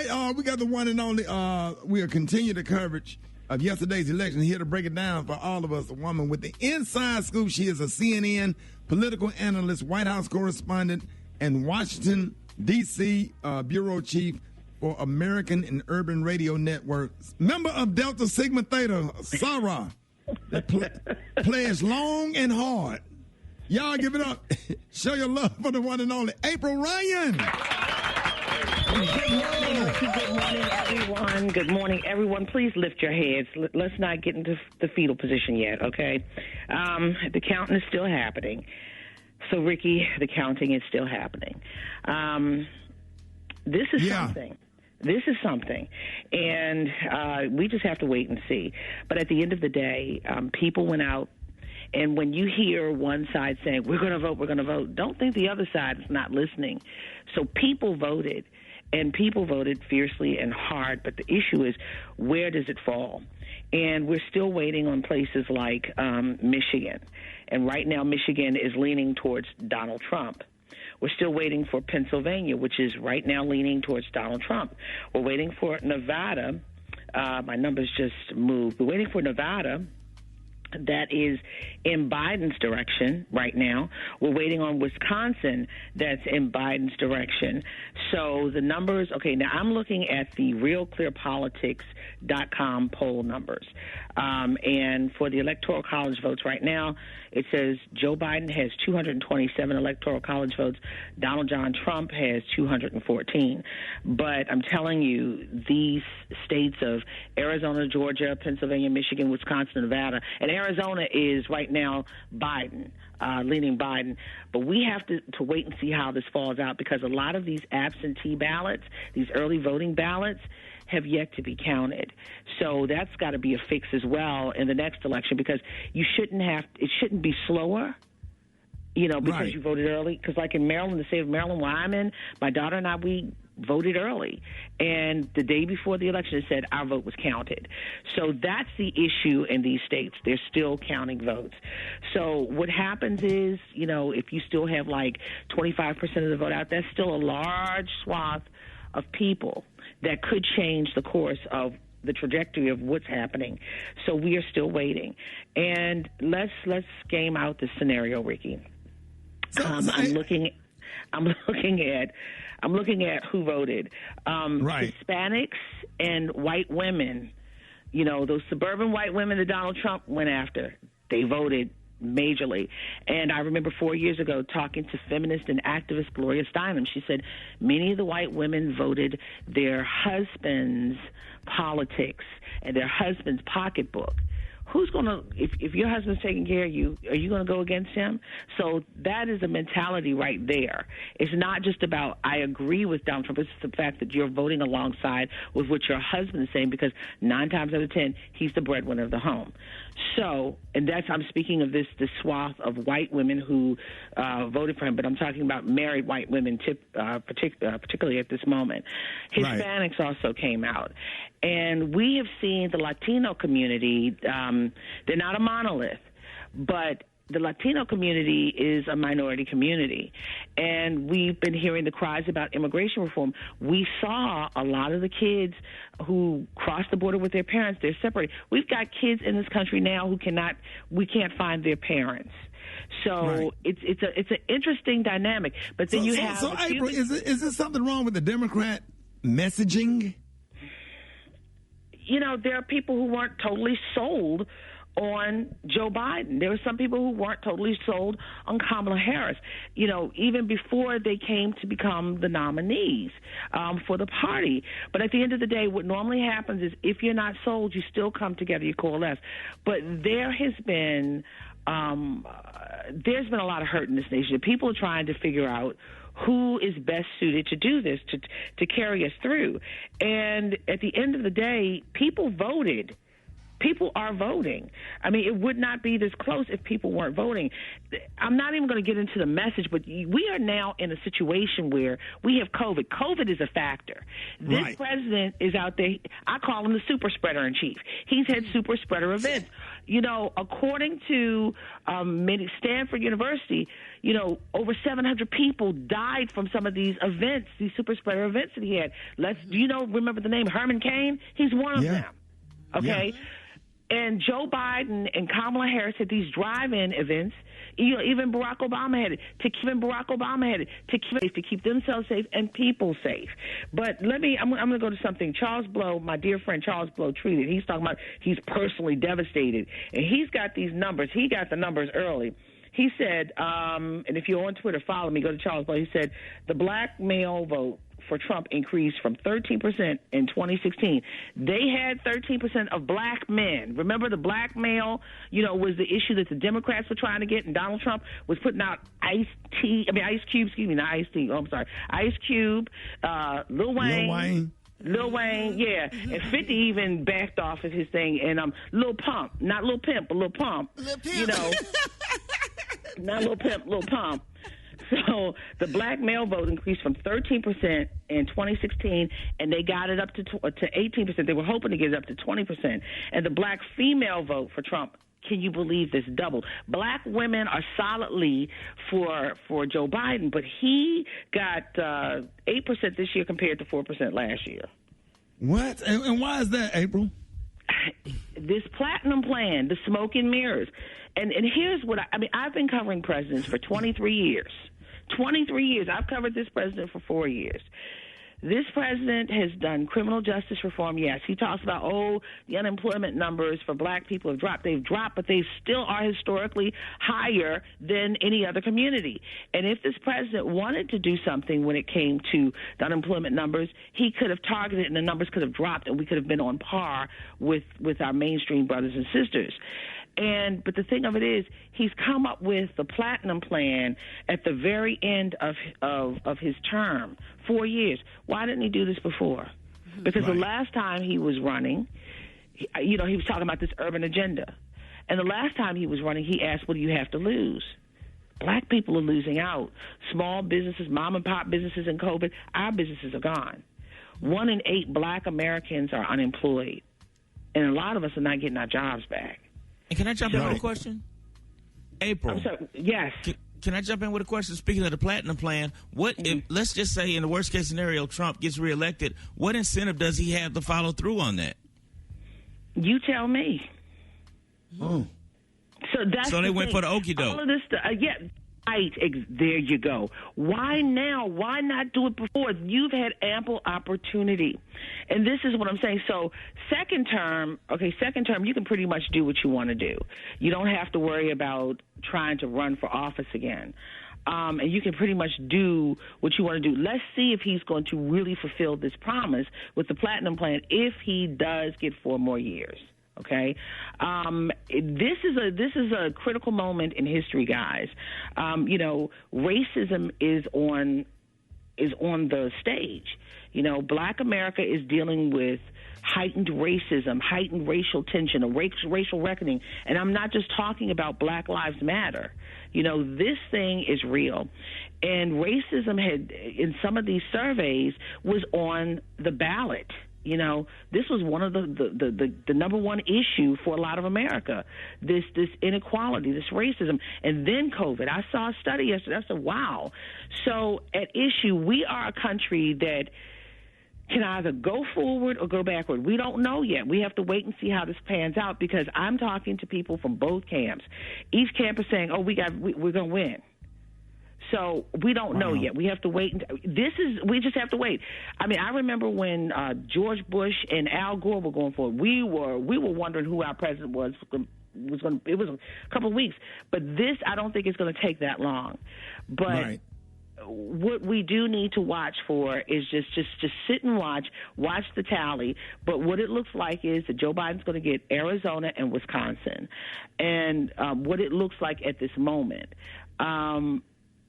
right, we got the one and only. We'll continue the coverage of yesterday's election. Here to break it down for all of us, a woman with the inside scoop. She is a CNN political analyst, White House correspondent, and Washington, D.C. bureau chief for American and Urban Radio Network. Member of Delta Sigma Theta, Sarah, that plays long and hard. Y'all give it up. Show your love for the one and only April Ryan. Good morning, Rickey. Good morning, everyone. Good morning, everyone. Please lift your heads. Let's not get into the fetal position yet, okay? The counting is still happening. So, Rickey, the counting is still happening. This is something. This is something, and we just have to wait and see. But at the end of the day, people went out, and when you hear one side saying, we're going to vote, don't think the other side is not listening. So people voted, and people voted fiercely and hard, but the issue is, where does it fall? And we're still waiting on places like Michigan, and right now Michigan is leaning towards Donald Trump. We're still waiting for Pennsylvania, which is right now leaning towards Donald Trump. We're waiting for Nevada. My numbers just moved. We're waiting for Nevada. That is in Biden's direction right now. We're waiting on Wisconsin that's in Biden's direction. So the numbers, okay, now I'm looking at the realclearpolitics.com poll numbers. And for the Electoral College votes right now, it says Joe Biden has 227 Electoral College votes. Donald John Trump has 214. But I'm telling you, these states of Arizona, Georgia, Pennsylvania, Michigan, Wisconsin, Nevada, and Arizona is right now Biden, leaning Biden. But we have to wait and see how this falls out, because a lot of these absentee ballots, these early voting ballots, have yet to be counted. So that's got to be a fix as well in the next election, because it shouldn't be slower, because you voted early. Because like in Maryland, the state of Maryland where I'm in, my daughter and I, we voted early. And the day before the election, it said our vote was counted. So that's the issue in these states. They're still counting votes. So what happens is, if you still have like 25% of the vote out, that's still a large swath of people that could change the course of the trajectory of what's happening. So we are still waiting. And let's game out this scenario, Rickey. I'm looking at who voted. Hispanics and white women, those suburban white women that Donald Trump went after, they voted majorly. And I remember 4 years ago talking to feminist and activist Gloria Steinem. She said many of the white women voted their husband's politics and their husband's pocketbook. Who's going to, if your husband's taking care of you, are you going to go against him? So that is a mentality right there. It's not just about, I agree with Donald Trump. It's the fact that you're voting alongside with what your husband is saying, because 9 times out of 10, he's the breadwinner of the home. So, and I'm speaking of this swath of white women who voted for him, but I'm talking about married white women, particularly at this moment. Hispanics also came out. And we have seen the Latino community, they're not a monolith, but the Latino community is a minority community. And we've been hearing the cries about immigration reform. We saw a lot of the kids who crossed the border with their parents, they're separated. We've got kids in this country now who we can't find their parents. So it's an interesting dynamic. But then So April, is there something wrong with the Democrat messaging? There are people who weren't totally sold on Joe Biden. There were some people who weren't totally sold on Kamala Harris, even before they came to become the nominees for the party. But at the end of the day, what normally happens is if you're not sold, you still come together, you coalesce. But there has been there's been a lot of hurt in this nation. People are trying to figure out who is best suited to do this, to carry us through. And at the end of the day, people voted. People are voting. I mean, it would not be this close if people weren't voting. I'm not even going to get into the message, but we are now in a situation where we have COVID. COVID is a factor. This president is out there. I call him the super spreader in chief. He's had super spreader events. According to Stanford University, over 700 people died from some of these events, these super spreader events that he had. Remember the name Herman Cain? He's one of them. Okay? Yeah. And Joe Biden and Kamala Harris had these drive-in events. Even Barack Obama had it. To keep themselves safe and people safe. But I'm going to go to something. Charles Blow, my dear friend Charles Blow, tweeted. He's talking about he's personally devastated, and he's got these numbers. He got the numbers early. He said, and if you're on Twitter, follow me. Go to Charles Blow. He said the black male vote for Trump increased from 13% in 2016. They had 13% of black men. Remember, the black male, was the issue that the Democrats were trying to get, and Donald Trump was putting out Ice Cube, Lil Wayne, yeah. And 50 even backed off of his thing. And Lil Pump, not Lil Pimp, but Lil Pump. Lil Pimp. Not Lil Pimp, Lil Pump. So the black male vote increased from 13% in 2016, and they got it up to 18%. They were hoping to get it up to 20%. And the black female vote for Trump, can you believe this, doubled? Black women are solidly for Joe Biden, but he got 8% this year compared to 4% last year. What? And why is that, April? This platinum plan, the smoke and mirrors. And here's what I've been covering presidents for 23 years. 23 years. I've covered this president for 4 years. This president has done criminal justice reform, yes. He talks about, the unemployment numbers for black people have dropped. They've dropped, but they still are historically higher than any other community. And if this president wanted to do something when it came to the unemployment numbers, he could have targeted and the numbers could have dropped and we could have been on par with our mainstream brothers and sisters. But the thing of it is, he's come up with the platinum plan at the very end of his term, 4 years. Why didn't he do this before? Because the last time he was running, he was talking about this urban agenda. And the last time he was running, he asked, what do you have to lose? Black people are losing out. Small businesses, mom and pop businesses in COVID, our businesses are gone. 1 in 8 black Americans are unemployed. And a lot of us are not getting our jobs back. And can I jump in with a question? April. I'm sorry. Yes. Can I jump in with a question? Speaking of the platinum plan, if, let's just say in the worst case scenario, Trump gets reelected, what incentive does he have to follow through on that? You tell me. Oh. So they went for the okie doke. All of this stuff, right, there you go. Why now? Why not do it before? You've had ample opportunity. And this is what I'm saying. So second term, you can pretty much do what you want to do. You don't have to worry about trying to run for office again. And you can pretty much do what you want to do. Let's see if he's going to really fulfill this promise with the platinum plan if he does get 4 more years. Okay, this is a critical moment in history, guys. Racism is on the stage. Black America is dealing with heightened racism, heightened racial tension, a racial reckoning, and I'm not just talking about Black Lives Matter. This thing is real, and racism had in some of these surveys was on the ballot. This was one of the number one issue for a lot of America, this inequality, this racism. And then COVID. I saw a study yesterday. I said, wow. So at issue, we are a country that can either go forward or go backward. We don't know yet. We have to wait and see how this pans out because I'm talking to people from both camps. Each camp is saying, we're going to win. So we don't know yet. We have to wait. We just have to wait. I remember when George Bush and Al Gore were going forward. We were wondering who our president was. It was a couple of weeks, but this I don't think it's going to take that long. But what we do need to watch for is just sit and watch the tally. But what it looks like is that Joe Biden's going to get Arizona and Wisconsin, and what it looks like at this moment.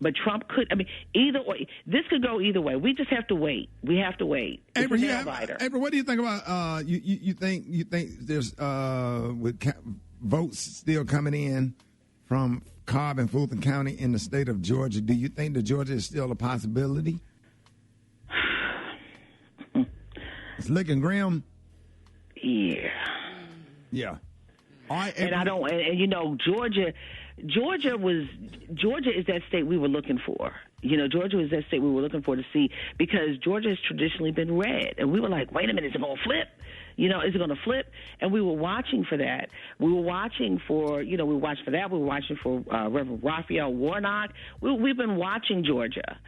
But Trump could. Either way. This could go either way. We just have to wait. We have to wait. April, what do you think about? You think there's with votes still coming in from Cobb and Fulton County in the state of Georgia? Do you think that Georgia is still a possibility? It's looking grim. Yeah. Yeah. All right, and I don't. And you know, Georgia is that state we were looking for. You know, Georgia was that state we were looking for to see, because Georgia has traditionally been red, and we were like, wait a minute, is it going to flip? You know, is it going to flip? And we were watching for that. We were watching for, you know, we watched for that. We were watching for Reverend Raphael Warnock. We've been watching Georgia.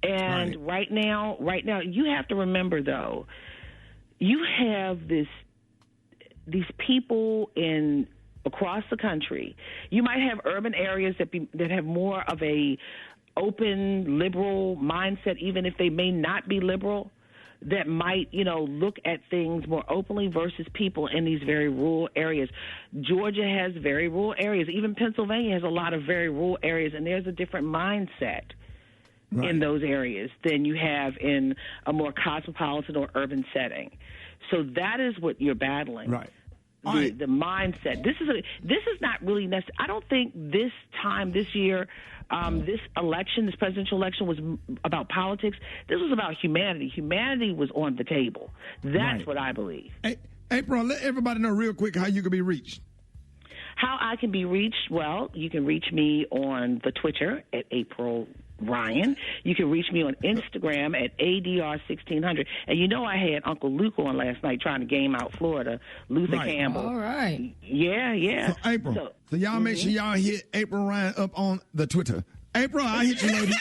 And right now, you have to remember, though, you have these people across the country. You might have urban areas that have more of a open, liberal mindset, even if they may not be liberal, that might, you know, look at things more openly versus people in these very rural areas. Georgia has very rural areas. Even Pennsylvania has a lot of very rural areas, and there's a different mindset in those areas than you have in a more cosmopolitan or urban setting. So that is what you're battling. Right. The mindset. This is not really necessary. I don't think this time, this year, this election, this presidential election, was about politics. This was about humanity. Humanity was on the table. That's what I believe. Hey, April, let everybody know real quick how you can be reached. How I can be reached? Well, you can reach me on the Twitter at April Ryan. You can reach me on Instagram at ADR1600. And you know I had Uncle Luke on last night trying to game out Florida, Luther Campbell. All right. Yeah. So, April, so y'all make sure y'all hit April Ryan up on the Twitter. April, I'll hit you, lady.